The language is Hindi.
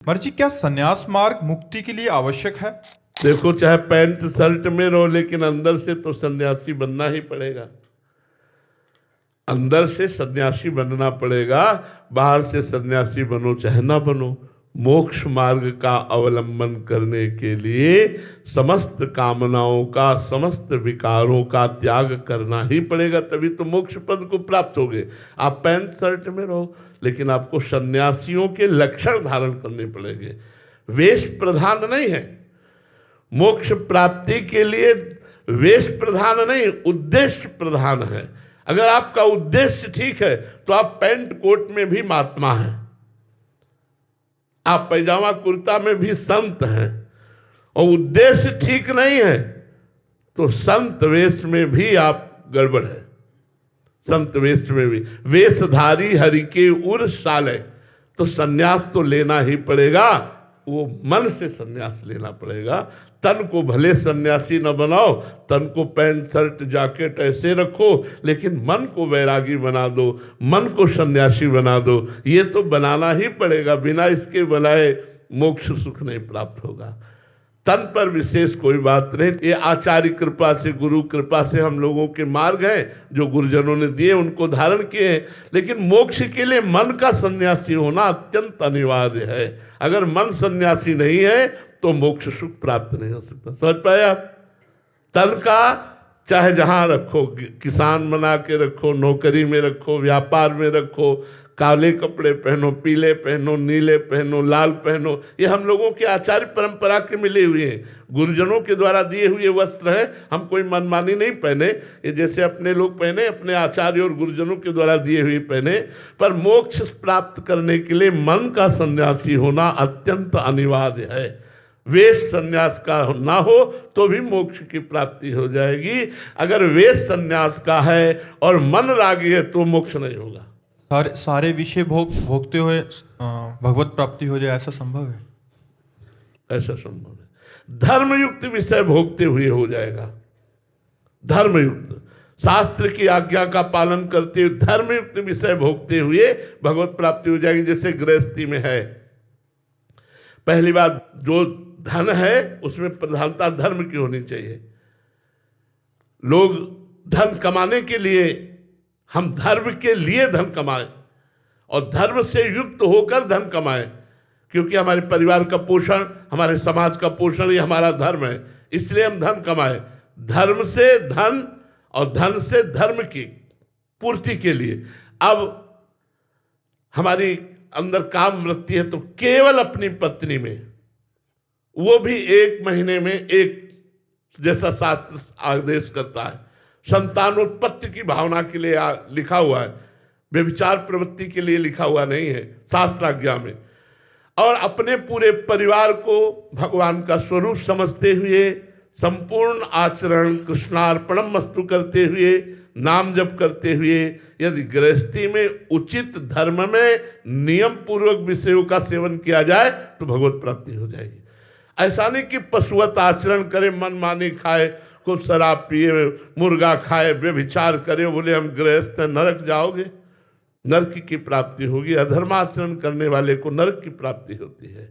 मर्जी, क्या संन्यास मार्ग मुक्ति के लिए आवश्यक है? देखो, चाहे पैंट शर्ट में रहो, लेकिन अंदर से तो सन्यासी बनना ही पड़ेगा। अंदर से सन्यासी बनना पड़ेगा। बाहर से सन्यासी बनो चाहे ना बनो, मोक्ष मार्ग का अवलंबन करने के लिए समस्त कामनाओं का, समस्त विकारों का त्याग करना ही पड़ेगा, तभी तो मोक्ष पद को प्राप्त होगे। आप पैंट शर्ट में रहो, लेकिन आपको सन्यासियों के लक्षण धारण करने पड़ेंगे। वेश प्रधान नहीं है मोक्ष प्राप्ति के लिए, वेश प्रधान नहीं, उद्देश्य प्रधान है। अगर आपका उद्देश्य ठीक है तो आप पैंट कोट में भी महात्मा हैं, आप पैजामा कुर्ता में भी संत हैं। और उद्देश्य ठीक नहीं है तो संत वेश में भी आप गड़बड़ है। संत वेश में भी, वेशधारी हरि के उर साले, तो सन्यास तो लेना ही पड़ेगा। वो मन से सन्यास लेना पड़ेगा। तन को भले सन्यासी न बनाओ, तन को पैंट शर्ट जैकेट ऐसे रखो, लेकिन मन को वैरागी बना दो, मन को सन्यासी बना दो। ये तो बनाना ही पड़ेगा, बिना इसके बनाए मोक्ष सुख नहीं प्राप्त होगा। तन पर विशेष कोई बात नहीं, ये आचार्य कृपा से, गुरु कृपा से हम लोगों के मार्ग हैं जो गुरुजनों ने दिए, उनको धारण किए हैं। लेकिन मोक्ष के लिए मन का सन्यासी होना अत्यंत अनिवार्य है। अगर मन सन्यासी नहीं है तो मोक्ष सुख प्राप्त नहीं हो सकता। समझ पाए आप? तन का चाहे जहां रखो, किसान बना के रखो, नौकरी में रखो, व्यापार में रखो, काले कपड़े पहनो, पीले पहनो, नीले पहनो, लाल पहनो, ये हम लोगों के आचार्य परंपरा के मिले हुए हैं, गुरुजनों के द्वारा दिए हुए वस्त्र हैं। हम कोई मनमानी नहीं पहने, ये जैसे अपने लोग पहने, अपने आचार्य और गुरुजनों के द्वारा दिए हुए पहने। पर मोक्ष प्राप्त करने के लिए मन का सन्यासी होना अत्यंत अनिवार्य है। वेश सन्यास का ना हो तो भी मोक्ष की प्राप्ति हो जाएगी। अगर वेश सन्यास का है और मन रागी है तो मोक्ष नहीं होगा। सारे विषय भोगते हुए भगवत प्राप्ति हो जाए, ऐसा संभव है? ऐसा संभव है। धर्मयुक्त विषय भोगते हुए हो जाएगा। धर्मयुक्त, शास्त्र की आज्ञा का पालन करते हुए धर्मयुक्त विषय भोगते हुए भगवत प्राप्ति हो जाएगी। जैसे गृहस्थी में है, पहली बात जो धन है उसमें प्रधानता धर्म की होनी चाहिए। लोग धन कमाने के लिए, हम धर्म के लिए धन कमाएं और धर्म से युक्त होकर धन कमाएं, क्योंकि हमारे परिवार का पोषण, हमारे समाज का पोषण, ये हमारा धर्म है। इसलिए हम धन कमाएं, धर्म से धन और धन से धर्म की पूर्ति के लिए। अब हमारी अंदर काम वृत्ति है तो केवल अपनी पत्नी में, वो भी 1 महीने में एक, जैसा शास्त्र आदेश करता है, संतानोत्पत्ति की भावना के लिए लिखा हुआ है, व्यभिचार प्रवृत्ति के लिए लिखा हुआ नहीं है शास्त्राज्ञा में। और अपने पूरे परिवार को भगवान का स्वरूप समझते हुए संपूर्ण आचरण कृष्णार्पणम मस्तु करते हुए, नाम जप करते हुए, यदि गृहस्थी में उचित धर्म में नियम पूर्वक विषयों का सेवन किया जाए तो भगवत प्राप्ति हो जाएगी। ऐसा नहीं कि पशुवत आचरण करे, मनमानी खाए, खूब शराब पिए, मुर्गा खाए, व्यभिचार करे, बोले हम गृहस्थ हैं, नरक जाओगे, नरक की प्राप्ति होगी। अधर्माचरण करने वाले को नरक की प्राप्ति होती है।